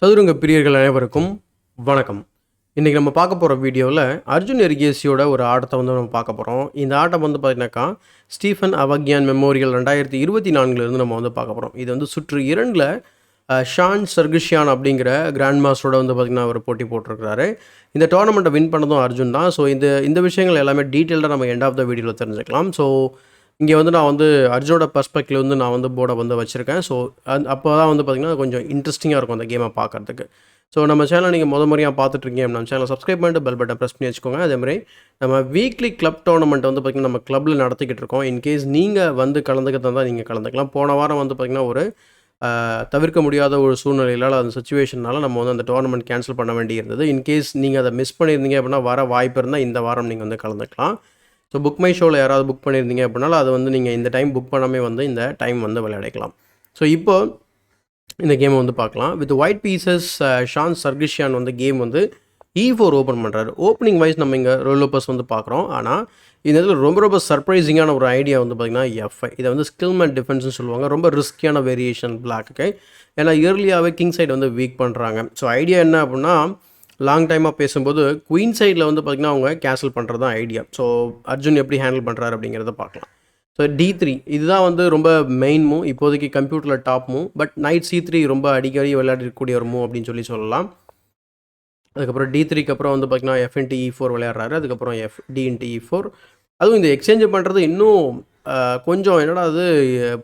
சதுரங்க பிரியர்கள் அனைவருக்கும் வணக்கம். இன்றைக்கி நம்ம பார்க்க போகிற வீடியோவில் அர்ஜுன் எரிகேசியோட ஒரு ஆட்டத்தை வந்து நம்ம பார்க்க போகிறோம். இந்த ஆட்டம் வந்து பார்த்தீங்கன்னாக்கா ஸ்டீஃபன் அவக்யான் மெமோரியல் 2024 நம்ம வந்து பார்க்க போகிறோம். இது வந்து சுற்று 2ல் ஷான் சர்கிஷியான் அப்படிங்கிற கிராண்ட் மாஸ்டரோட வந்து பார்த்திங்கன்னா அவர் போட்டி போட்டிருக்கிறாரு. இந்த டோர்னமெண்ட்டை வின் பண்ணதும் அர்ஜுன் தான். ஸோ இந்த விஷயங்கள் எல்லாமே டீட்டெயில்டாக நம்ம எண்ட் ஆஃப் த வீடியோவில் தெரிஞ்சுக்கலாம். ஸோ இங்கே வந்து நான் வந்து அர்ஜுனோட பர்ஸ்பெக்டிவ் வந்து நான் வந்து போர்டை வந்து வச்சுருக்கேன். ஸோ அப்போ தான் வந்து பார்த்திங்கன்னா கொஞ்சம் இன்ட்ரெஸ்டிங்காக இருக்கும் அந்த கேமை பார்க்குறதுக்கு. ஸோ நம்ம சேனல் நீங்கள் முறையாக பார்த்துட்ருக்கீங்க. நம்ம சேனலை சப்ஸ்கிரைப் பண்ணிட்டு பெல் பட்டன் ப்ரெஸ் பண்ணி வச்சுக்கோங்க. அதேமாதிரி நம்ம வீக்லி கிளப் டோர்னமெண்ட் வந்து பார்த்திங்கன்னா நம்ம கிளப்பில் நடத்திக்கிட்டு இருக்கோம். இன்கேஸ் நீங்கள் வந்து கலந்துக்கிறதா தான் நீங்கள் கலந்துக்கலாம். போன வாரம் வந்து பார்த்திங்கன்னா ஒரு தவிர்க்க முடியாத ஒரு சூழ்நிலையிலால் அந்த சுச்சுவேஷனால் நம்ம வந்து அந்த டோர்னமெண்ட் கேன்சல் பண்ண வேண்டி இருந்தது. இன்கேஸ் நீங்கள் அதை மிஸ் பண்ணியிருந்தீங்க அப்படின்னா வர வாய்ப்பு இருந்தால் இந்த வாரம் நீங்கள் வந்து கலந்துக்கலாம். ஸோ புக் மை ஷோவில் யாராவது புக் பண்ணியிருந்தீங்க அப்படின்னாலும் அதை வந்து நீங்கள் இந்த டைம் புக் பண்ணாமே வந்து இந்த டைம் வந்து விளையாடிக்கலாம். ஸோ இப்போ இந்த கேமை வந்து பார்க்கலாம். வித் ஒயிட் பீசஸ் ஷான் சர்கிஷியான் வந்து கேம் வந்து E4 ஓப்பன் பண்ணுறாரு. ஓப்பனிங் வைஸ் நம்ம இங்கே ரோலோபஸ் வந்து பார்க்குறோம். ஆனால் இந்த இதில் ரொம்ப சர்ப்ரைசிங்கான ஒரு ஐடியா வந்து பார்த்திங்கன்னா F5. இதை வந்து ஸ்கில்மேன் டிஃபென்ஸ்னு சொல்லுவாங்க. ரொம்ப ரிஸ்கியான வேரியேஷன் பிளாக்கு. ஏன்னா இயர்லியாகவே கிங் சைடு வந்து வீக் பண்ணுறாங்க. ஸோ ஐடியா என்ன அப்படின்னா லாங் டைமாக பேசும்போது குயின் சைடில் வந்து பார்த்திங்கன்னா அவங்க கேன்சல் பண்ணுறது தான் ஐடியா. ஸோ அர்ஜுன் எப்படி ஹேண்டில் பண்ணுறாரு அப்படிங்கிறத பார்க்கலாம். ஸோ D3 இதுதான் வந்து ரொம்ப மெயின் மூவ், இப்போதைக்கு கம்ப்யூட்டரில் top move. But night C3 ரொம்ப அடிக்கடி விளையாடக்கூடிய ஒரு மூவ் அப்படின்னு சொல்லலாம். அதுக்கப்புறம் D3க்கு அப்புறம் வந்து பார்த்திங்கன்னா F*E4 விளையாடுறாரு. அதுக்கப்புறம் D*E4. அதுவும் இந்த எக்ஸ்சேஞ்சு பண்ணுறது இன்னும் கொஞ்சம் என்னடா அது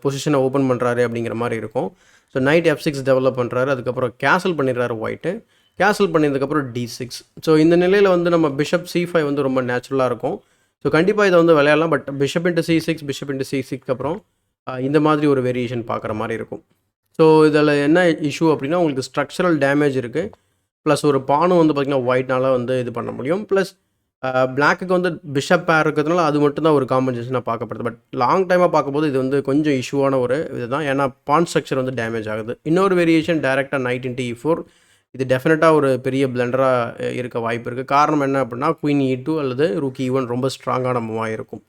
பொசிஷனை ஓப்பன் பண்ணுறாரு அப்படிங்கிற மாதிரி இருக்கும். ஸோ நைட் F6 டெவலப் பண்ணுறாரு. அதுக்கப்புறம் கேன்சல் பண்ணிடுறாரு ஒயிட்டு. Cancel பண்ணியதுக்கப்புறம் D6. ஸோ இந்த நிலையில் வந்து நம்ம பிஷப் C5 வந்து ரொம்ப நேச்சுரலாக இருக்கும். ஸோ கண்டிப்பாக இதை வந்து விளையாடலாம். But bishop into C6 bishop into C6 அப்புறம் இந்த மாதிரி ஒரு வேரியேஷன் பார்க்குற மாதிரி இருக்கும். ஸோ இதில் என்ன இஷ்யூ அப்படின்னா உங்களுக்கு ஸ்ட்ரக்சரல் டேமேஜ் இருக்குது. ப்ளஸ் ஒரு பானும் வந்து பார்த்திங்கன்னா ஒயிட்னால வந்து இது பண்ண முடியும். ப்ளஸ் பிளாக்குக்கு வந்து பிஷப் பேர் இருக்கிறதுனால அது மட்டும்தான் ஒரு காம்பன்சேஷனாக பார்க்கப்படுது. பட் லாங் டைமாக பார்க்கும்போது இது வந்து கொஞ்சம் இஷ்யூவான ஒரு இது தான். ஏன்னா பான் ஸ்ட்ரக்சர் வந்து டேமேஜ் ஆகுது. இன்னொரு வேரியேஷன் டேரெக்டாக நைட் இன்ட்டு E4. இது டெஃபினட்டாக ஒரு பெரிய பிளண்டராக இருக்க வாய்ப்பு இருக்குது. காரணம் என்ன அப்படின்னா குயின் E2 அல்லது ரூக் E1 ரொம்ப ஸ்ட்ராங்கான மூவாக இருக்கும்.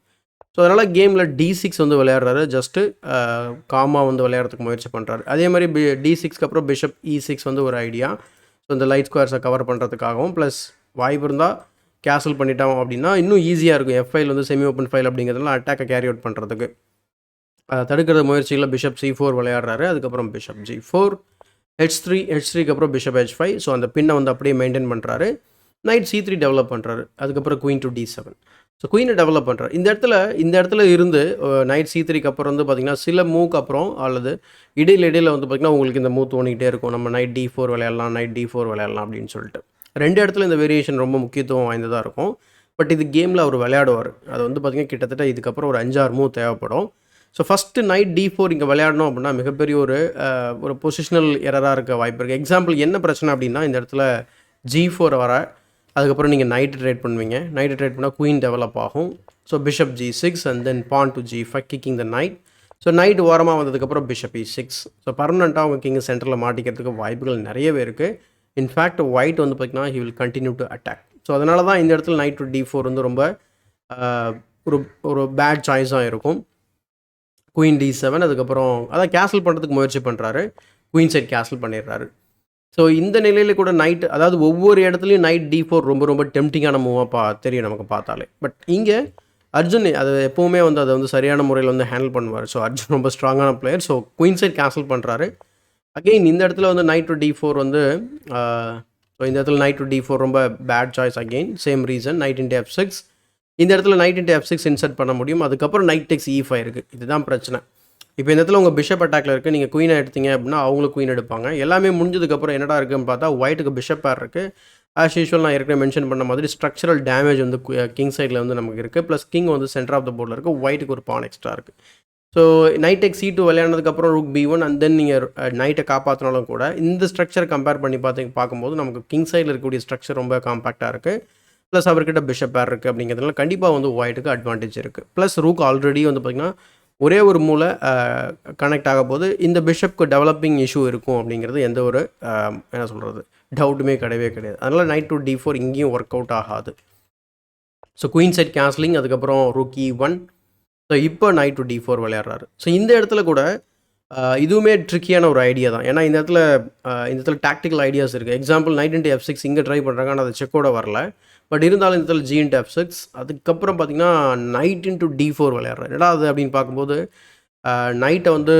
ஸோ அதனால் கேமில் D6 வந்து விளையாடுறாரு. ஜஸ்ட்டு காமாக வந்து விளையாடுறதுக்கு முயற்சி பண்ணுறாரு. அதே மாதிரி D6க்கு அப்புறம் பிஷப் E6 வந்து ஒரு ஐடியா. ஸோ இந்த லைட் ஸ்கொயர்ஸை கவர் பண்ணுறதுக்காகவும் ப்ளஸ் வாய்ப்பு இருந்தால் கேன்சல் பண்ணிட்டோம் அப்படின்னா இன்னும் ஈஸியாக இருக்கும். F5 வந்து செமி ஓப்பன் ஃபைல் அப்படிங்கிறதுனால அட்டாக்கை கேரி அவுட் பண்ணுறதுக்கு தடுக்கிற முயற்சியில் பிஷப் C4 விளையாடுறாரு. அதுக்கப்புறம் பிஷப் G4 H3க்கு அப்புறம் பிஷப் H5. ஸோ அந்த பின்னை வந்து அப்படியே மெயின்டைன் பண்ணுறாரு. நைட் C3 டெவலப் பண்ணுறாரு. அதுக்கப்புறம் குயின் டு D7. ஸோ குயினை டெவலப் பண்ணுறாரு. இந்த இடத்துல இருந்து நைட் C3க்கு அப்புறம் வந்து பார்த்திங்கன்னா சில மூவ்க்கு அப்புறம் அல்லது இடையில வந்து பார்த்திங்கன்னா உங்களுக்கு இந்த மூவ் தோணிக்கிட்டே இருக்கும். நம்ம நைட் D4 விளையாடலாம், நைட் D4 விளையாடலாம் அப்படின்னு சொல்லிட்டு 2 இடத்துல இந்த வேரியேஷன் ரொம்ப முக்கியத்துவம் வாய்ந்ததாக இருக்கும். பட் இது கேமில் அவர் விளையாடுவார். அது வந்து பார்த்திங்கன்னா கிட்டத்தட்ட இதுக்கப்புறம் ஒரு 5-6 மூவ் தேவைப்படும். ஸோ ஃபஸ்ட்டு நைட் D4 இங்கே விளையாடணும் அப்படின்னா மிகப்பெரிய ஒரு பொசிஷனல் எரராக இருக்க வாய்ப்பு இருக்குது. எக்ஸாம்பிள் என்ன பிரச்சனை அப்படின்னா இந்த இடத்துல G4 வர அதுக்கப்புறம் நீங்கள் நைட்டு ட்ரேட் பண்ணுவீங்க. நைட்டு ட்ரேட் பண்ணால் குயின் டெவலப் ஆகும். So bishop G6 and then pawn to G5 kicking the knight. So knight ஓரமாக வந்ததுக்கப்புறம் பிஷப் E6. ஸோ பர்மனெண்ட்டாக அவங்க கிங் சென்டரில் மாட்டிக்கிறதுக்கு வாய்ப்புகள் நிறையவே இருக்குது. இன்ஃபேக்ட் ஒயிட் வந்து பார்த்திங்கன்னா he will continue to attack. So அதனால தான் இந்த இடத்துல நைட் டு D4 வந்து ரொம்ப ஒரு பேட் சாய்ஸாக இருக்கும். குயின் D7 அதுக்கப்புறம் அதான் கேன்சல் பண்ணுறதுக்கு முயற்சி பண்ணுறாரு. குயின் சைட் கேன்சல் பண்ணிடுறாரு. ஸோ இந்த நிலையில் கூட நைட் அதாவது ஒவ்வொரு இடத்துலையும் நைட் D4 ரொம்ப டெம்டிங்கான மூவாக தெரியும் நமக்கு பார்த்தாலே. பட் இங்கே அர்ஜுன் அது எப்போவுமே வந்து அதை வந்து சரியான முறையில் வந்து ஹேண்டில் பண்ணுவார். ஸோ அர்ஜுன் ரொம்ப ஸ்ட்ராங்கான player. So queen side cancel பண்ணுறாரு. அகெயின் இந்த இடத்துல வந்து நைட் டு D4 வந்து ஸோ இந்த இடத்துல நைட் டு D4 ரொம்ப bad choice. Again same reason knight into F6. இந்த இடத்துல நைட் இன்ட்டு F6 இன்சர்ட் பண்ண முடியும். அதுக்கப்புறம் நைட் டெக்ஸ் E5 இருக்குது. இதுதான் பிரச்சனை. இப்போ இந்த இடத்துல உங்கள் பிஷப் அட்டாக்ல இருக்குது. நீங்கள் குயினை எடுத்தீங்க அப்படின்னா அவங்களும் குயின் எடுப்பாங்க. எல்லாமே முடிஞ்சதுக்கப்புறம் என்னடா இருக்குன்னு பார்த்தா ஒயிட்டுக்கு பிஷப் பேர் இருக்குது. ஆஸ் யூஷுவல் நான் ஏற்கனவே மென்ஷன் பண்ண மாதிரி ஸ்ட்ரக்சரல் டேமேஜ் வந்து கிங் சைடில் வந்து நமக்கு இருக்குது. ப்ளஸ் கிங் வந்து சென்டர் ஆஃப் த போர்டில் இருக்குது. ஒயிட்டுக்கு ஒரு பான் எக்ஸ்ட்ரா இருக்குது. ஸோ நைட் டெக் C2 விளையாடுனதுக்கப்புறம் ரூக் B1 அண்ட் தென் நீங்கள் நைட்டை காப்பாற்றினாலும் கூட இந்த ஸ்ட்ரக்சர் கம்பேர் பண்ணி பார்க்கும்போது நமக்கு கிங் சைடில் இருக்கக்கூடிய ஸ்ட்ரக்சர் ரொம்ப காம்பேக்டாக இருக்குது. ப்ளஸ் அவர்கிட்ட பிஷப் பேர் இருக்குது அப்படிங்கிறதுனால கண்டிப்பாக வந்து ஒயிட்டுக்கு அட்வான்டேஜ் இருக்குது. ப்ளஸ் ரூக் ஆல்ரெடி வந்து பார்த்திங்கன்னா ஒரே ஒரு மூளை கனெக்ட் ஆக போது இந்த பிஷப்க்கு டெவலப்பிங் இஷ்யூ இருக்கும் அப்படிங்கிறது எந்த ஒரு என்ன சொல்கிறது டவுட்டுமே கிடையாது. அதனால் நைட் டு D4 இங்கேயும் ஒர்க் அவுட் ஆகாது. ஸோ குயின் சைட் கேன்சலிங் அதுக்கப்புறம் ரூக் E1. ஸோ இப்போ நைட் டு D4 விளையாடுறாரு. ஸோ இந்த இடத்துல கூட இதுவுமே ட்ரிக்கியான ஒரு ஐடியா தான். ஏன்னா இந்த இடத்துல டாக்டிக்கல் ஐடியாஸ் இருக்குது. எக்ஸாம்பிள் நைட் இன்ட்டு F6 இங்கே ட்ரை பண்ணுறாங்க, ஆனால் அது செக்கோட வரல. பட் இருந்தாலும் இந்த இடத்துல G இன்ட்டு F6, அதுக்கப்புறம் பார்த்தீங்கன்னா நைட் இன்ட்டு D4 விளையாடுறாரு. என்னடா அது அப்படின்னு பார்க்கும்போது நைட்டை வந்து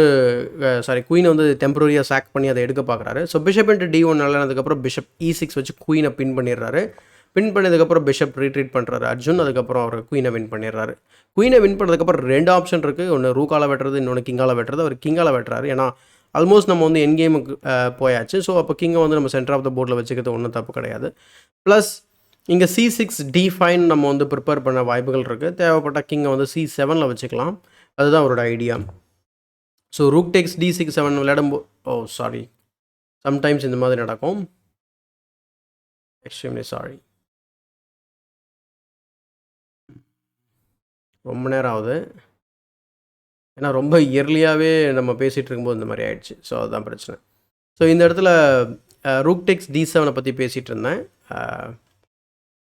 குயினை வந்து டெம்பரரியாக சாக் பண்ணி அதை எடுக்க பார்க்குறாரு. ஸோ பிஷப் இன்ட்டு D1 விளையாடுனதுக்கப்புறம் பிஷப் E6 வச்சு குயினை பின் பண்ணிடுறாரு. வின் பண்ணதுக்கப்புறம் பிஷப் ரீட்ரீட் பண்ணுறாரு அர்ஜுன். அதுக்கப்புறம் அவர் குயினை வின் பண்ணிடுறாரு. குயினை வின் பண்ணதுக்கப்புறம் 2 ஆப்ஷன் இருக்குது. ஒன்று ரூக்கால வெட்டுறது, இன்னொன்று கிங்கால வெட்டுறது. அவர் கிங்கால வெட்டுறாரு. ஏன்னா ஆல்மோஸ்ட் நம்ம வந்து என் கேமுக்கு போயாச்சு. ஸோ அப்போ கிங்கை வந்து நம்ம சென்டர் ஆஃப் த போர்டில் வச்சுக்கிறது ஒன்றும் தப்பு கிடையாது. ப்ளஸ் இங்கே C6 D5 நம்ம வந்து ப்ரிப்பேர் பண்ண வாய்ப்புகள் இருக்குது. தேவைப்பட்ட கிங்கை வந்து C7 வச்சுக்கலாம். அதுதான் அவரோட idea. So rook tax D6 7 விளையாடும்போது சம்டைம்ஸ் இந்த மாதிரி நடக்கும். Extremely sorry. ரொம்ப நேரம் ஆகுது. ஏன்னா ரொம்ப இயர்லியாகவே நம்ம பேசிகிட்டு இருக்கும்போது இந்த மாதிரி ஆயிடுச்சு. ஸோ அதுதான் பிரச்சனை. ஸோ இந்த இடத்துல ரூக் டேக்ஸ் D7 பற்றி பேசிகிட்டு இருந்தேன்.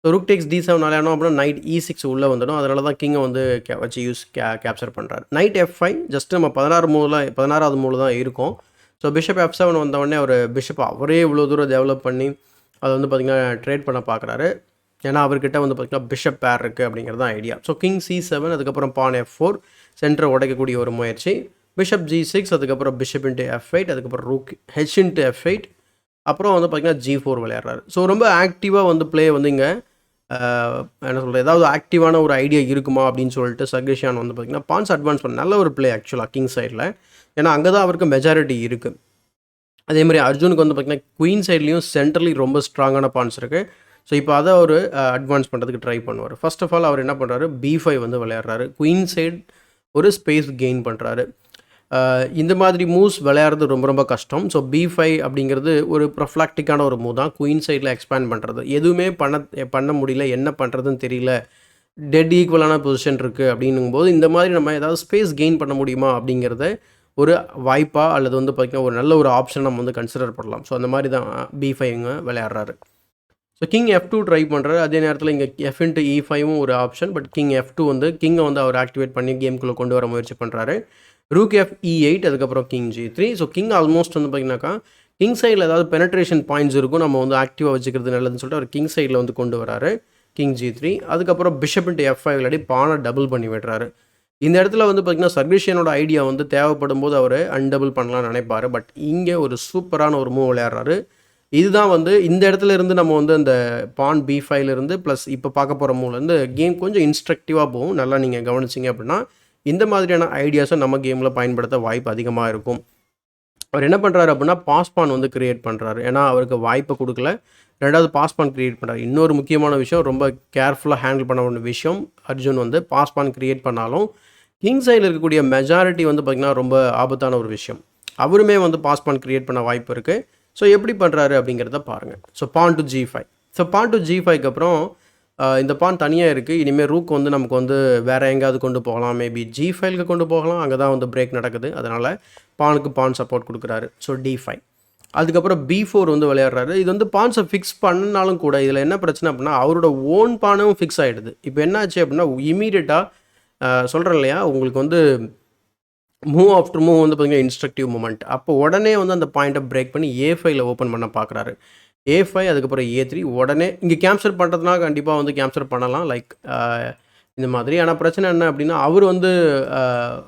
ஸோ ரூக் டேக்ஸ் D7 விளையாடணும் அப்படின்னா நைட் E6 உள்ளே வந்துடும். அதனால தான் கிங்கை வந்து வச்சு கேப்சர் பண்ணுறாரு. நைட் F5 ஜஸ்ட் நம்ம 16வது மூவில் தான் இருக்கும். ஸோ பிஷப் F7 வந்தவொடனே அவர் பிஷப் அவரே இவ்வளோ தூரம் டெவலப் பண்ணி அதை வந்து பார்த்திங்கன்னா ட்ரேட் பண்ண பார்க்குறாரு. ஏன்னா அவர்கிட்ட வந்து பார்த்திங்கன்னா பிஷப் பேர் இருக்குது அப்படிங்கிறது தான் ஐடியா. ஸோ கிங் C7, அதுக்கப்புறம் பான் F4, சென்டரை உடைக்கக்கூடிய ஒரு முயற்சி. பிஷப் G6, அதுக்கப்புறம் பிஷப் இன்ட்டு F8, அதுக்கப்புறம் ரூக் H இன்ட்டு F8, அப்புறம் வந்து பார்த்திங்கன்னா G4 விளையாடுறாரு. ஸோ ரொம்ப ஆக்டிவாக வந்து பிளே வந்து இங்கே என்ன சொல்கிறது, ஏதாவது ஆக்டிவான ஒரு ஐடியா இருக்குமா அப்படின்னு சொல்லிட்டு சர்கேஷியான் வந்து பார்த்திங்கன்னா பான்ஸ் அட்வான்ஸ் பண்ண நல்ல ஒரு பிளே ஆக்சுவலாக கிங் சைடில். ஏன்னா அங்கே தான் அவருக்கு மெஜாரிட்டி இருக்குது. அதே மாதிரி அர்ஜுனுக்கு வந்து பார்த்திங்கன்னா குயின் சைட்லேயும் சென்ட்ரலையும் ரொம்ப ஸ்ட்ராங்கான பான்ஸ் இருக்குது. ஸோ இப்போ அதை அவர் அட்வான்ஸ் பண்ணுறதுக்கு ட்ரை பண்ணுவார். ஃபர்ஸ்ட் ஆஃப் ஆல் அவர் என்ன பண்ணுறாரு, B5 வந்து விளையாடுறாரு. குயின் சைட் ஒரு ஸ்பேஸ் கெயின் பண்ணுறாரு. இந்த மாதிரி மூவ்ஸ் விளையாடுறது ரொம்ப ரொம்ப கஷ்டம். ஸோ B5 அப்படிங்கிறது ஒரு ப்ரொஃப்ளாக்டிக்கான ஒரு மூவ் தான். குயின் சைடில் எக்ஸ்பேண்ட் பண்ணுறது எதுவுமே பண்ண முடியல, என்ன பண்ணுறதுன்னு தெரியல, டெட் ஈக்குவலான பொசிஷன் இருக்குது அப்படிங்கும்போது இந்த மாதிரி நம்ம ஏதாவது ஸ்பேஸ் கெயின் பண்ண முடியுமா அப்படிங்கிறத ஒரு வாய்ப்பாக அல்லது வந்து பார்த்திங்கன்னா ஒரு நல்ல ஒரு ஆப்ஷன் நம்ம வந்து கன்சிடர் பண்ணலாம். ஸோ அந்த மாதிரி தான் B5 விளையாடுறாரு. So king F2 try பண்ணுறாரு. அதே நேரத்தில் இங்கே F இன்ட்டு E5 ஒரு ஆப்ஷன். பட் கிங் F2 வந்து கிங்கை வந்து அவர் ஆக்டிவேட் பண்ணி கேமுக்குள்ளே கொண்டு வர முயற்சி பண்ணுறாரு. ரூக் F E8, அதுக்கப்புறம் king G3. So king almost வந்து பார்த்திங்கனாக்கா கிங் சைடில் ஏதாவது பெனட்ரேஷன் பாயிண்ட்ஸ் இருக்கும், நம்ம வந்து ஆக்டிவாக வச்சுக்கிறது நல்லதுன்னு சொல்லிட்டு அவர் கிங் சைடில் வந்து கொண்டு வராரு. கிங் G3, அதுக்கப்புறம் பிஷப் இன்ட்டு F5 விளையாடி பானை டபுள் பண்ணி விடுறாரு. இந்த இடத்துல வந்து பார்த்திங்கன்னா சர்கேஷியனோட ஐடியா வந்து தேவைப்படும் போது அவர் அன்டபுள் பண்ணலாம்னு நினைப்பார். பட் இங்கே ஒரு சூப்பரான ஒரு மூவ் விளையாடுறாரு. இதுதான் வந்து இந்த இடத்துல இருந்து நம்ம வந்து அந்த பான் B5 இருந்து ப்ளஸ் இப்போ பார்க்க போகிற மூவ்லேருந்து கேம் கொஞ்சம் இன்ஸ்ட்ரக்டிவாக போகும். நல்லா நீங்கள் கவனிச்சிங்க அப்படின்னா இந்த மாதிரியான ஐடியாஸை நம்ம கேமில் பயன்படுத்த வாய்ப்பு அதிகமாக இருக்கும். அவர் என்ன பண்ணுறாரு அப்படின்னா பாஸ்பான் வந்து கிரியேட் பண்ணுறாரு. ஏன்னா அவருக்கு வாய்ப்பை கொடுக்கல, ரெண்டாவது பாஸ்பான் கிரியேட் பண்ணுறாரு. இன்னொரு முக்கியமான விஷயம், ரொம்ப கேர்ஃபுல்லாக ஹேண்டில் பண்ண ஒரு விஷயம், அர்ஜுன் வந்து பாஸ்பான் கிரியேட் பண்ணாலும் கிங் சைடில் இருக்கக்கூடிய மெஜாரிட்டி வந்து பார்த்திங்கன்னா ரொம்ப ஆபத்தான ஒரு விஷயம். அவருமே வந்து பாஸ்பான் கிரியேட் பண்ண வாய்ப்பு இருக்குது. ஸோ எப்படி பண்ணுறாரு அப்படிங்கிறத பாருங்கள். So pawn to G5. So pawn to G5க்கு அப்புறம் இந்த பான் தனியாக இருக்குது. இனிமேல் ரூக் வந்து நமக்கு வந்து வேறு எங்கேயாவது கொண்டு போகலாம், மேபி G5க்கு கொண்டு போகலாம். அங்கே தான் வந்து பிரேக் நடக்குது. அதனால் பானுக்கு பான் சப்போர்ட் கொடுக்குறாரு. So D5. அதுக்கப்புறம் B4 வந்து விளையாடுறாரு. இது வந்து பான்ஸை ஃபிக்ஸ் பண்ணாலும் கூட இதில் என்ன பிரச்சனை அப்படின்னா அவரோட ஓன் பானும் ஃபிக்ஸ் ஆகிடுது. இப்போ என்னாச்சு அப்படின்னா இமீடியட்டாக சொல்கிறேன் இல்லையா, உங்களுக்கு வந்து மூவ் ஆஃப்டர் மூவ் வந்து பார்த்திங்கன்னா இன்ஸ்ட்ரக்டிவ் மூமெண்ட். அப்போ உடனே வந்து அந்த பாயிண்ட்டை பிரேக் பண்ணி A5ல் ஓப்பன் பண்ண பார்க்குறாரு. A5, அதுக்கப்புறம் A3 உடனே இங்கே கேப்சர் பண்ணுறதுனால கண்டிப்பாக வந்து கேப்சர் பண்ணலாம் லைக் இந்த மாதிரி. ஆனால் பிரச்சனை என்ன அப்படின்னா அவர் வந்து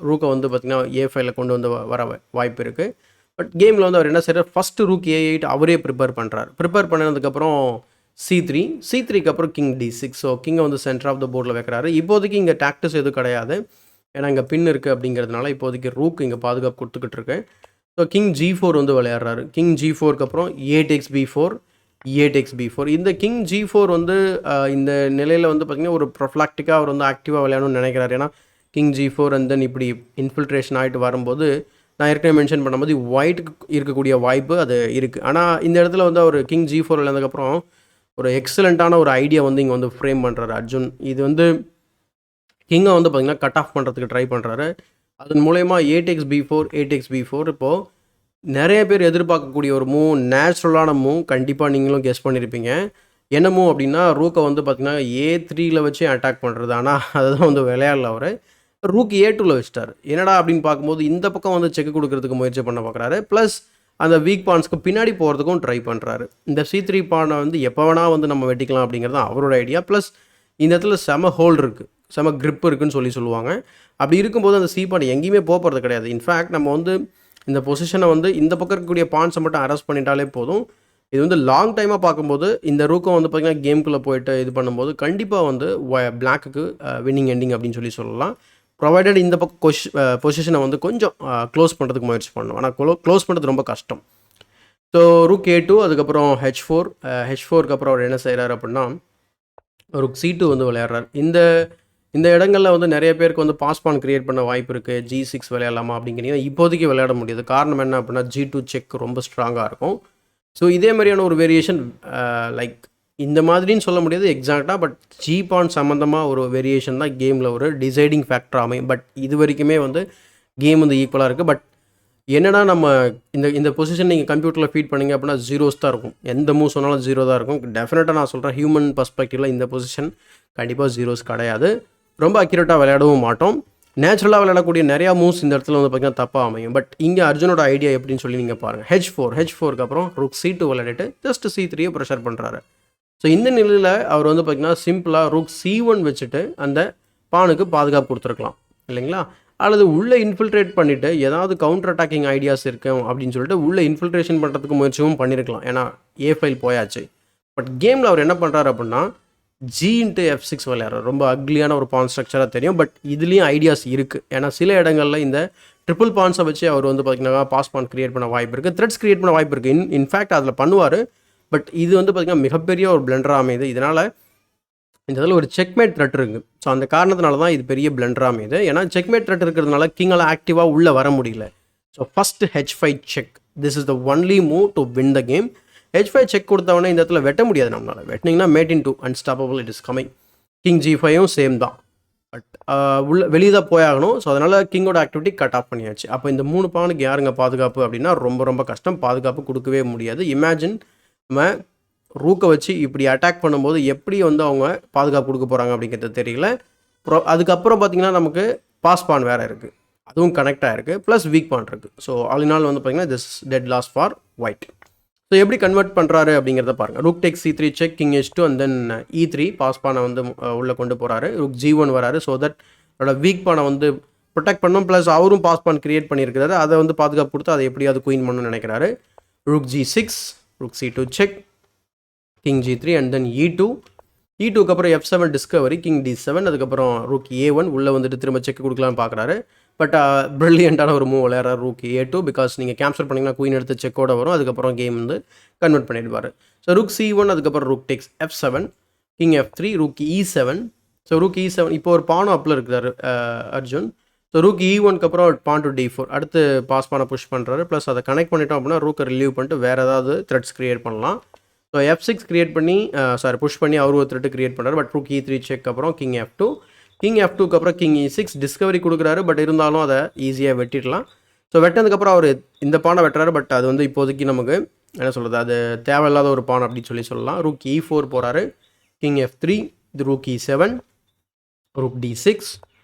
ரூக்கை வந்து பார்த்திங்கன்னா A5ல் கொண்டு வந்து வர வாய்ப்பு இருக்குது. பட் கேமில் வந்து அவர் என்ன செய்கிறார், ஃபஸ்ட்டு ரூக் A8 அவரே ப்ரிப்பேர் பண்ணுறாரு. ப்ரிப்பேர் பண்ணதுக்கப்புறம் C3க்கு அப்புறம் கிங் D6. ஸோ கிங்கை வந்து சென்டர் ஆஃப் த போர்டில் வைக்கிறாரு. இப்போதைக்கு இங்கே டாக்டிஸ் எதுவும் கிடையாது, ஏன்னா இங்கே பின் இருக்குது அப்படிங்கிறதுனால இப்போதைக்கு ரூக் இங்கே பாதுகாப்பு கொடுத்துக்கிட்டு இருக்கு. ஸோ கிங் G4 வந்து விளையாடுறாரு. கிங் G4க்கு அப்புறம் A takes B4, A takes B4. இந்த கிங் G4 வந்து இந்த நிலையில் வந்து பார்த்திங்கன்னா ஒரு ப்ரொஃப்ளாக்டிக்காக அவர் வந்து ஆக்டிவாக விளையாடணும்னு நினைக்கிறாரு. ஏன்னா கிங் G4 அண்ட் தென் இப்படி இன்ஃபில்ட்ரேஷன் ஆகிட்டு வரும்போது நான் ஏற்கனவே மென்ஷன் பண்ணும்போது ஒயிட்டுக்கு இருக்கக்கூடிய வாய்ப்பு அது இருக்குது. ஆனால் இந்த இடத்துல வந்து அவர் கிங் G4 விளையாண்டதுக்கப்புறம் ஒரு எக்ஸலண்ட்டான ஒரு ஐடியா வந்து இங்கே வந்து ஃப்ரேம் பண்ணுறாரு அர்ஜுன். இது வந்து கிங்கை வந்து பார்த்திங்கன்னா கட் ஆஃப் பண்ணுறதுக்கு ட்ரை பண்ணுறாரு. அதன் மூலயமா A takes B4, A takes B4. இப்போது நிறைய பேர் எதிர்பார்க்கக்கூடிய ஒரு மூவ், நேச்சுரலான மூவ், கண்டிப்பாக நீங்களும் கெஸ் பண்ணியிருப்பீங்க. என்ன மூவ் அப்படின்னா ரூக்கை வந்து பார்த்திங்கன்னா A3ல் வச்சு அட்டாக் பண்ணுறது. ஆனால் அதுதான் வந்து விளையாடல அவர். ரூக் A2ல வச்சிட்டாரு. என்னடா அப்படின்னு பார்க்கும்போது இந்த பக்கம் வந்து செக் கொடுக்கறதுக்கு முயற்சி பண்ண பார்க்குறாரு. ப்ளஸ் அந்த வீக் பான்ஸ்க்கு பின்னாடி போகிறதுக்கும் ட்ரை பண்ணுறாரு. இந்த C3 பானை வந்து எப்போ வேணால் வந்து நம்ம வெட்டிக்கலாம் அப்படிங்கிறது தான் அவரோட ஐடியா. ப்ளஸ் இந்த இடத்துல செம ஹோல்டு இருக்குது, செம grip இருக்குன்னு சொல்லுவாங்க. அப்படி இருக்கும்போது அந்த பானை எங்கேயுமே போகிறது கிடையாது. இன்ஃபேக்ட் நம்ம வந்து இந்த பொசிஷனை வந்து இந்த பக்கம் இருக்கக்கூடிய பான்ஸை மட்டும் அரெஸ்ட் பண்ணிட்டாலே போதும். இது வந்து லாங் டைமாக பார்க்கும்போது இந்த ரூக்கம் வந்து பார்த்திங்கன்னா கேமுக்குள்ளே போயிட்டு இது பண்ணும்போது கண்டிப்பாக வந்து பிளாக்குக்கு வின்னிங் எண்டிங் அப்படின்னு சொல்லலாம். ப்ரொவைடட் இந்த பக்கம் பொசிஷனை வந்து கொஞ்சம் க்ளோஸ் பண்ணுறதுக்கு முயற்சி பண்ணணும். ஆனால் க்ளோஸ் பண்ணுறது ரொம்ப கஷ்டம். ஸோ ரூக் A2 அதுக்கப்புறம் H4 H4க்கு அப்புறம் அவர் என்ன செய்கிறார் அப்படின்னா ரூக் C2 வந்து விளையாடுறாரு. இந்த இந்த இடங்களில் வந்து நிறைய பேருக்கு வந்து பாஸ்பான் கிரியேட் பண்ண வாய்ப்பு இருக்குது. G6 விளையாடலாமா அப்படிங்கிறீங்கன்னா இப்போதைக்கு விளையாட முடியாது. காரணம் என்ன அப்படின்னா G2 செக் ரொம்ப ஸ்ட்ராங்காக இருக்கும். ஸோ இதே மாதிரியான ஒரு வேரியேஷன் லைக் இந்த மாதிரின்னு சொல்ல முடியாது எக்ஸாக்டாக, பட் ஜிபான் சம்மந்தமாக ஒரு வேரியேஷன் தான் கேமில் ஒரு டிசைடிங் ஃபேக்டர் அமையும். பட் இது வரைக்குமே வந்து கேம் வந்து ஈக்குவலாக இருக்குது. பட் என்னன்னா நம்ம இந்த பொசிஷன் நீங்கள் கம்ப்யூட்டரில் ஃபீட் பண்ணிங்க அப்படின்னா ஜீரோஸ் தான் இருக்கும். எந்த மூவ் சொன்னாலும் ஜீரோ தான் இருக்கும். டெஃபினட்டாக நான் சொல்கிறேன், ஹியூமன் பர்ஸ்பெக்டிவில் இந்த பொசிஷன் கண்டிப்பாக ஜீரோஸ் கிடையாது. ரொம்ப அக்யூரேட்டாக விளையாடவும் மாட்டோம். நேச்சுரலாக விளையாடக்கூடிய நிறையா மூவ்ஸ் இந்த இடத்துல வந்து பார்த்திங்கன்னா தப்பாக அமையும். பட் இங்கே அர்ஜுனோட ஐடியா எப்படின்னு சொல்லி நீங்கள் பாருங்கள். H4க்கு அப்புறம் ரூக் C2 விளையாடிட்டு ஜஸ்ட் C3 ப்ரெஷர் பண்ணுறாரு. ஸோ இந்த நிலையில் அவர் வந்து பார்த்திங்கன்னா சிம்பிளாக ரூக் C1 வச்சுட்டு அந்த பானுக்கு பாதுகாப்பு கொடுத்துருக்கலாம் இல்லைங்களா? அல்லது உள்ளே இன்ஃபில்ட்ரேட் பண்ணிவிட்டு ஏதாவது கவுண்டர் அட்டாக்கிங் ஐடியாஸ் இருக்கும் அப்படின்னு சொல்லிட்டு உள்ளே இன்ஃபில்ட்ரேஷன் பண்ணுறதுக்கு முயற்சியும் பண்ணியிருக்கலாம். ஏன்னா A5 போயாச்சு. பட் கேமில் அவர் என்ன பண்ணுறாரு அப்படின்னா G×F6 விளையாடுறாரு. ரொம்ப அக்லியான ஒரு பான் ஸ்ட்ரக்சராக தெரியும். பட் இதுலேயும் ஐடியாஸ் இருக்குது. ஏன்னா சில இடங்களில் இந்த ட்ரிபிள் பான்ஸை வச்சு அவர் வந்து பார்த்திங்கன்னா பாஸ் பான் கிரியேட் பண்ண வாய்ப்பு இருக்குது, த்ரெட்ஸ் கிரியேட் பண்ண வாய்ப்பு இருக்குது. இன்ஃபேக்ட் அதில் பண்ணுவார். பட் இது வந்து பார்த்திங்கன்னா மிகப்பெரிய ஒரு பிளண்டராக அமையுது. இதனால் இந்த இதில் ஒரு செக்மேட் த்ரெட் இருக்குது. ஸோ அந்த காரணத்தினால தான் இது பெரிய பிளண்டராக அமையுது. ஏன்னா செக்மேட் த்ரெட் இருக்கிறதுனால கிங்கால் ஆக்டிவாக உள்ளே வர முடியல. So first H5 check, this is the only move to win the game. H5 check கொடுத்தவொடனே இந்த இடத்துல வெட்ட முடியாது நம்மளால். வெட்டினீங்கன்னா mate in 2 unstoppable it is coming. King G5யும் சேம் தான். பட் வெளியே தான் போயாகணும். ஸோ அதனால் கிங்கோட ஆக்டிவிட்டி கட் ஆஃப் பண்ணியாச்சு. அப்போ இந்த 3 பானுக்கு யாருங்க பாதுகாப்பு அப்படின்னா ரொம்ப ரொம்ப கஷ்டம். பாதுகாப்பு கொடுக்கவே முடியாது. இமேஜின் நம்ம ரூக்கை வச்சு இப்படி அட்டாக் பண்ணும்போது எப்படி வந்து அவங்க பாதுகாப்பு கொடுக்க போகிறாங்க அப்படிங்கிறது தெரியல. அதுக்கப்புறம் பார்த்திங்கன்னா நமக்கு பாஸ் பான் வேறு இருக்குது, அதுவும் கனெக்ட் ஆகிருக்கு. ப்ளஸ் வீக் பான் இருக்குது. ஸோ ஆல் இன் ஆல் வந்து பார்த்திங்கன்னா this dead loss for white. So எப்படி கன்வெர்ட் பண்ணுறாரு அப்படிங்கிறத பாருங்கள். Rook take C3 check, king H2 and then E3 pass பானை வந்து உள்ளே கொண்டு போகிறாரு. ரூக் G1 வராரு. ஸோ தட் அதோட வீக் பானை வந்து ப்ரொடெக்ட் பண்ணணும். ப்ளஸ் அவரும் பாஸ் பான் கிரியேட் பண்ணியிருக்கிறாரு. அதை வந்து பாதுகாப்பு கொடுத்து அதை எப்படியாவது குயின் பண்ணணும்னு நினைக்கிறாரு. Rook G6, rook C2 check, king G3 and then E2க்கு அப்புறம் F7 டிஸ்கவரி, கிங் D7, அதுக்கப்புறம் ரூக் A1 உள்ளே வந்துட்டு திரும்ப செக் கொடுக்கலான்னு பார்க்குறாரு. பட் ப்ரில்லியண்ட்டான ஒரு மூவ் விளையாடுறாரு ரூக் A2. பிகாஸ் நீங்கள் கேப்சர் பண்ணிங்கன்னா குயின் எடுத்து செக்கோட வரும். அதுக்கப்புறம் கேம் வந்து கன்வெர்ட் பண்ணிடுவார். ஸோ ரூக் C1 அதுக்கப்புறம் rook tax F7, king F3, rook E7. So rook E7 இப்போ ஒரு பானும் அப்பில் இருக்கிறாரு அர்ஜுன். ஸோ ரூக் E1க்கு அப்புறம் பான் டு D4 அடுத்து பாஸ் பானை புஷ் பண்ணுறாரு. ப்ளஸ் அதை கனெக்ட் பண்ணிட்டோம் அப்படின்னா ரூக்கை ரிலீவ் பண்ணிட்டு வேறு ஏதாவது த்ரெட்ஸ் கிரியேட் பண்ணலாம். ஸோ F6 கிரியேட் பண்ணி புஷ் பண்ணி அவர் ஒரு த்ரெட்டு கிரியேட் பண்ணுறாரு. பட் ரூக் E3 செக் அப்புறம் கிங் F2க்கு அப்புறம் கிங் E6 டிஸ்கவரி கொடுக்குறாரு. பட் இருந்தாலும் அதை ஈஸியாக வெட்டிடலாம். ஸோ வெட்டினதுக்கப்புறம் அவர் இந்த பானை வெட்டுறாரு. பட் அது வந்து இப்போதைக்கு நமக்கு என்ன சொல்கிறது, அது தேவையில்லாத ஒரு பான் அப்படின்னு சொல்லலாம். ரூக் E4 போகிறாரு, கிங் F3, இது rook E7, rook D6,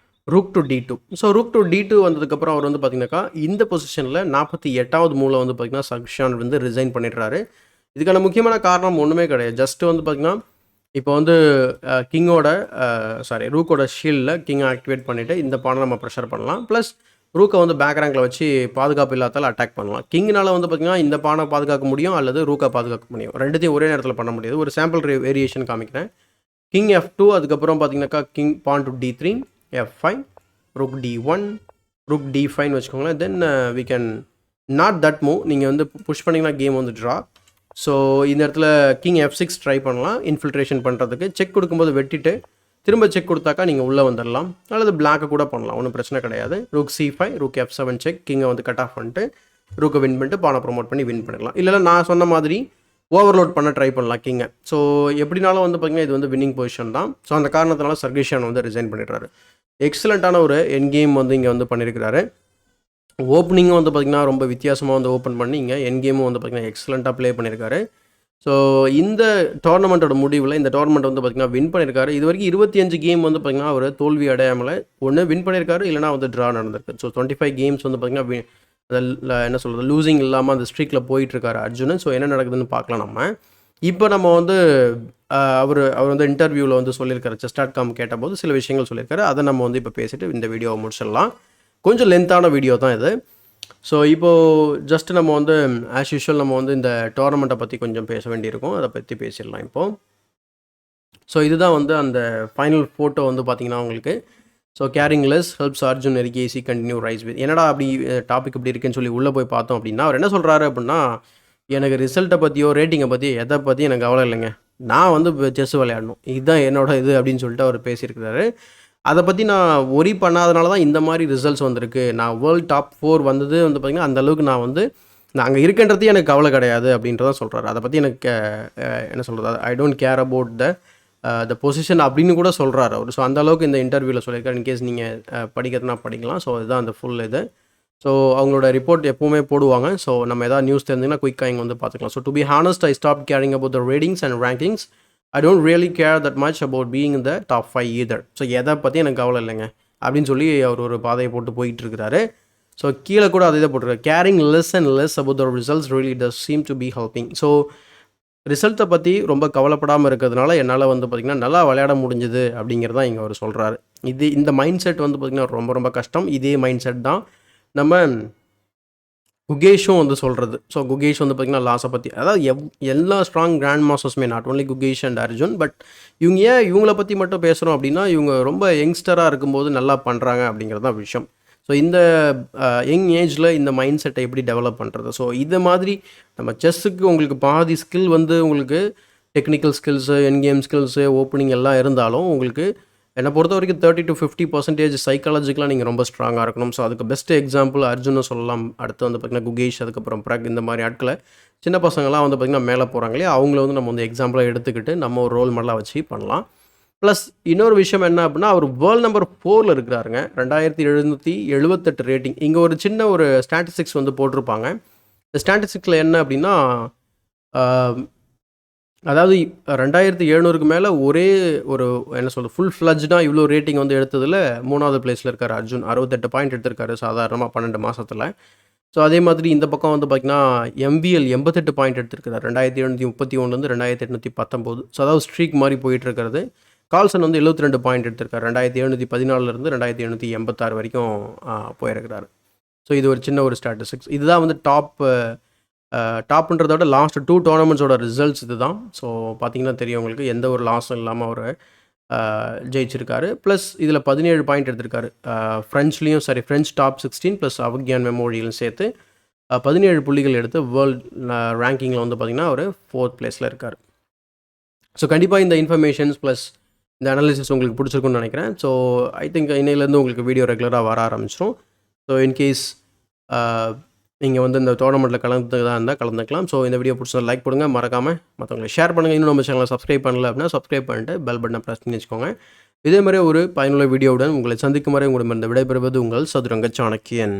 rook to D2. So rook to D2 வந்ததுக்கப்புறம் அவர் வந்து பார்த்திங்கனாக்கா இந்த பொசிஷனில் 48வது மூவில் வந்து பார்த்திங்கன்னா சக்ஷான் வந்து ரிசைன் பண்ணிடுறாரு. இதுக்கான முக்கியமான காரணம் ஒன்றுமே கிடையாது. ஜஸ்ட்டு வந்து பார்த்திங்கன்னா இப்போ வந்து கிங்கோட ரூக்கோட ஷீல்டில் கிங்கை ஆக்டிவேட் பண்ணிவிட்டு இந்த பானை நம்ம ப்ரெஷர் பண்ணலாம். ப்ளஸ் ரூக்கை வந்து பேக் ரேங்கில் வச்சு பாதுகாப்பு இல்லாதால் அட்டாக் பண்ணலாம். கிங்கினால் வந்து பார்த்திங்கன்னா இந்த பானை பாதுகாக்க முடியும் அல்லது ரூக்கை பாதுகாக்க முடியும். ரெண்டுத்தையும் ஒரே நேரத்தில் பண்ண முடியாது. ஒரு சாம்பிள் வேரியேஷன் காமிக்கிறேன். கிங் F2 அதுக்கப்புறம் பார்த்திங்கனாக்கா king pawn to D3, F5, rook D1, rook D5 வச்சுக்கோங்களேன். Then we can not that move. நீங்கள் வந்து புஷ் பண்ணிங்கன்னா கேம் வந்து ட்ரா. ஸோ இந்த இடத்துல கிங் F6 ட்ரை பண்ணலாம் இன்ஃபில்ட்ரேஷன் பண்ணுறதுக்கு. செக் கொடுக்கும்போது வெட்டிட்டு திரும்ப செக் கொடுத்தாக்கா நீங்கள் உள்ளே வந்துடலாம். அல்லது பிளாக்கை கூட பண்ணலாம், ஒன்றும் பிரச்சனை கிடையாது. Rook C5, rook F7 check, கிங்கை வந்து கட் ஆஃப் பண்ணிட்டு ரூக்கை வின் பண்ணிட்டு பானை ப்ரொமோட் பண்ணி வின் பண்ணிடலாம். இல்லைனா நான் சொன்ன மாதிரி ஓவர்லோட் பண்ண ட்ரை பண்ணலாம் கிங்கை. ஸோ எப்படினாலும் வந்து பார்த்திங்கன்னா இது வந்து வின்னிங் பொசிஷன் தான். ஸோ அந்த காரணத்தினால சர்கிஷான் வந்து ரிசைன் பண்ணிடுறாரு. எக்ஸலண்ட்டான ஒரு என் கேம் வந்து இங்கே வந்து பண்ணியிருக்கிறாரு. ஓப்பனிங்கும் வந்து பார்த்திங்கன்னா ரொம்ப வித்தியாசமாக வந்து ஓப்பன் பண்ணி இங்கே என் கேமும் வந்து பார்த்திங்கன்னா எக்ஸலண்ட்டாக ப்ளே பண்ணியிருக்காரு. ஸோ இந்த டோர்னமெண்ட்டோட முடிவில் இந்த டோர்னமெண்ட் வந்து பார்த்திங்கன்னா வின் பண்ணியிருக்காரு. இது வரைக்கும் 25 கேம் வந்து பார்த்திங்கன்னா அவர் தோல்வி அடையாமல் ஒன்று வின் பண்ணியிருக்காரு, இல்லைனா வந்து ட்ரா நடந்திருக்கு. ஸோ 25 கேம்ஸ் வந்து பார்த்திங்கன்னா அதில் என்ன சொல்கிறது லூசிங் இல்லாமல் அந்த ஸ்ட்ரீக்கில் போயிட்டுருக்காரு அர்ஜுனன். ஸோ என்ன நடக்குதுன்னு பார்க்கலாம் நம்ம. இப்போ நம்ம வந்து அவர் வந்து இன்டர்வியூவில் வந்து சொல்லியிருக்காரு, chess.com கேட்டபோது சில விஷயங்கள் சொல்லியிருக்காரு. அதை நம்ம வந்து இப்போ பேசிட்டு இந்த வீடியோவை முடிச்சிடலாம். கொஞ்சம் லென்த்தான வீடியோ தான் இது. ஸோ இப்போது ஜஸ்ட் நம்ம வந்து ஆஸ் யூஷுவல் நம்ம வந்து இந்த டோர்னமெண்ட்டை பற்றி கொஞ்சம் பேச வேண்டியிருக்கும். அதை பற்றி பேசிடலாம் இப்போது. ஸோ இதுதான் வந்து அந்த ஃபைனல் ஃபோட்டோ வந்து பார்த்திங்கன்னா உங்களுக்கு. So caring less helps Arjun Erigaisi continue rise with. என்னடா அப்படி டாபிக் இப்படி இருக்குன்னு சொல்லி உள்ளே போய் பார்த்தோம் அப்படின்னா, அவர் என்ன சொல்கிறாரு அப்படின்னா, எனக்கு ரிசல்ட்டை பற்றியோ ரேட்டிங்கை பற்றியோ எதை பற்றி எனக்கு கவலை இல்லைங்க, நான் வந்து செஸ் விளையாடணும், இதுதான் என்னோட இது அப்படின்னு சொல்லிட்டு அவர் பேசியிருக்கிறாரு. அதை பற்றி நான் ஒரி பண்ணாதனால தான் இந்த மாதிரி ரிசல்ட்ஸ் வந்திருக்கு. நான் வேர்ல்டு டாப் 4 வந்தது வந்து பார்த்திங்கன்னா அந்தளவுக்கு நான் வந்து நான் அங்கே இருக்கின்றதே எனக்கு கவலை கிடையாது அப்படின்றதான் சொல்கிறாரு. அதை பற்றி எனக்கு என்ன சொல்கிறது, I don't care about the position அப்படின்னு கூட சொல்கிறாரு அவர். ஸோ அந்தளவுக்கு இந்த இன்டர்வியூவில் சொல்லியிருக்காரு. இன்கேஸ் நீங்கள் படிக்கிறதுனா படிக்கலாம். ஸோ இதுதான் அந்த ஃபுல் இது. ஸோ அவங்களோட ரிப்போர்ட் எப்போவுமே போடுவாங்க. ஸோ நம்ம எதாவது நியூஸ் தெரிஞ்சிங்கன்னா குயிக்காக இங்கே வந்து பார்த்துக்கலாம். So to be honest, I stop carrying about the ratings and rankings. I don't really care that much about being இந்த டாப் 5 ஈதர். ஸோ எதை பற்றி எனக்கு கவலை இல்லைங்க அப்படின்னு சொல்லி அவர் ஒரு பாதையை போட்டு போயிட்டுருக்கிறாரு. ஸோ கீழே கூட அதை போட்டிருக்காரு, caring less and less about the results really does seem to be helping. So ரிசல்ட்டை பற்றி ரொம்ப கவலைப்படாமல் இருக்கிறதுனால என்னால் வந்து பார்த்திங்கன்னா நல்லா விளையாட முடிஞ்சுது அப்படிங்கிறது தான் இங்கே அவர் சொல்கிறாரு. இந்த மைண்ட் செட் வந்து பார்த்திங்கன்னா ரொம்ப ரொம்ப கஷ்டம். இதே மைண்ட் செட் தான் நம்ம குகேஷும் வந்து சொல்கிறது. ஸோ குகேஷ் வந்து பார்த்திங்கன்னா லாஸை பற்றி, அதாவது எல்லா ஸ்ட்ராங் கிராண்ட் மாஸ்டர்ஸுமே, not only Gukesh and Arjun, but இவங்க ஏன் இவங்கள பற்றி மட்டும் பேசுகிறோம் அப்படின்னா, இவங்க ரொம்ப யங்ஸ்டராக இருக்கும்போது நல்லா பண்ணுறாங்க அப்படிங்கிறது தான் விஷயம். ஸோ இந்த யங் ஏஜில் இந்த மைண்ட் செட்டை எப்படி டெவலப் பண்ணுறது. ஸோ இது மாதிரி நம்ம செஸ்ஸுக்கு உங்களுக்கு பாதி ஸ்கில் வந்து உங்களுக்கு டெக்னிக்கல் ஸ்கில்ஸு, என் கேம் ஸ்கில்ஸு, ஓப்பனிங் எல்லாம் இருந்தாலும் உங்களுக்கு என்னை பொறுத்த வரைக்கும் 30 to 50% சைக்காலஜிக்கலாக நீங்கள் ரொம்ப ஸ்ட்ராங்காக இருக்கணும். ஸோ அதுக்கு பெஸ்ட் எக்ஸாம்பிள் அர்ஜுனை சொல்லலாம். அடுத்து வந்து பார்த்திங்கன்னா குகேஷ், அதுக்கப்புறம் பிரக், இந்த மாதிரி ஆட்களை சின்ன பசங்களாம் வந்து பார்த்திங்கன்னா மேலே போகிறாங்க இல்லையா, அவங்கள வந்து நம்ம வந்து எக்ஸாம்பிளாக எடுத்துக்கிட்டு நம்ம ஒரு ரோல் மாடலாக வச்சு பண்ணலாம். ப்ளஸ் இன்னொரு விஷயம் என்ன அப்படின்னா, அவர் வேர்ல்டு நம்பர் 4 இருக்கிறாருங்க. 2778 ரேட்டிங். இங்கே ஒரு சின்ன ஒரு ஸ்டாட்டிஸ்டிக்ஸ் வந்து போட்டிருப்பாங்க. இந்த ஸ்டாட்டிஸ்டிக்ஸில் என்ன அப்படின்னா, அதாவது 2700க்கு மேலே ஒரே ஒரு என்ன சொல்கிறது ஃபுல் ஃப்ளஜ்டாக இவ்வளோ ரேட்டிங் வந்து எடுத்ததில் 3வது பிளேஸில் இருக்கார் அர்ஜுன். 68 பாயிண்ட் எடுத்திருக்காரு சாதாரணமாக 12 மாதத்தில். ஸோ அதே மாதிரி இந்த பக்கம் வந்து பார்த்திங்கன்னா MVL 88 பாயிண்ட் எடுத்திருக்கிறார் 2731லேருந்து 2819. ஸோ அதாவது ஸ்ட்ரீக் மாதிரி போயிட்டுருக்கிறது. கால்சன் வந்து 72 பாயிண்ட் எடுத்திருக்காரு 2714லேருந்து 2786 வரைக்கும் போயிருக்கிறாரு. ஸோ இது ஒரு சின்ன ஒரு ஸ்டாட்டிஸ்டிக்ஸ். இதுதான் வந்து டாப்ன்றத விட லாஸ்ட் 2 டோர்னமெண்ட்ஸோட ரிசல்ட்ஸ் இது தான். ஸோ பார்த்திங்கன்னா தெரியும் உங்களுக்கு, எந்த ஒரு லாஸும் இல்லாமல் அவர் ஜெயிச்சிருக்காரு. ப்ளஸ் இதில் 17 பாயிண்ட் எடுத்திருக்காரு. ஃப்ரெஞ்ச் டாப் 16 ப்ளஸ் அவக்யான் மெமோரியலும் சேர்த்து 17 புள்ளிகள் எடுத்து வேர்ல்டு ரேங்கிங்கில் வந்து பார்த்திங்கன்னா அவர் 4th பிளேஸில் இருக்கார். ஸோ கண்டிப்பாக இந்த இன்ஃபர்மேஷன்ஸ் ப்ளஸ் இந்த அனாலிசிஸ் உங்களுக்கு பிடிச்சிருக்குன்னு நினைக்கிறேன். ஸோ ஐ திங்க் இன்னையிலேருந்து உங்களுக்கு வீடியோ ரெகுலராக வர ஆரம்பிச்சிடும். ஸோ இன்கேஸ் நீங்கள் வந்து இந்த டோர்னமெண்ட்டில் கலந்துக்கிறதா இருந்தால் கலந்துக்கலாம். ஸோ இந்த வீடியோ பிடிச்சா லைக் பண்ணுங்கள், மறக்காமல் மற்றவங்களுக்கு ஷேர் பண்ணுங்கள். இன்னும் நம்ம சேனலை சப்ஸ்கிரைப் பண்ணல அப்படின்னா சப்ஸ்கிரைப் பண்ணிட்டு பெல் பட்டனை ப்ரெஸ் பண்ணி வச்சுக்கோங்க. இதே மாதிரி ஒரு பயனுள்ள வீடியோவுடன் உங்களை சந்திக்கும் வரை உங்களிடமிருந்து விடைபெறுவது உங்கள் சதுரங்க சாணக்கியன்.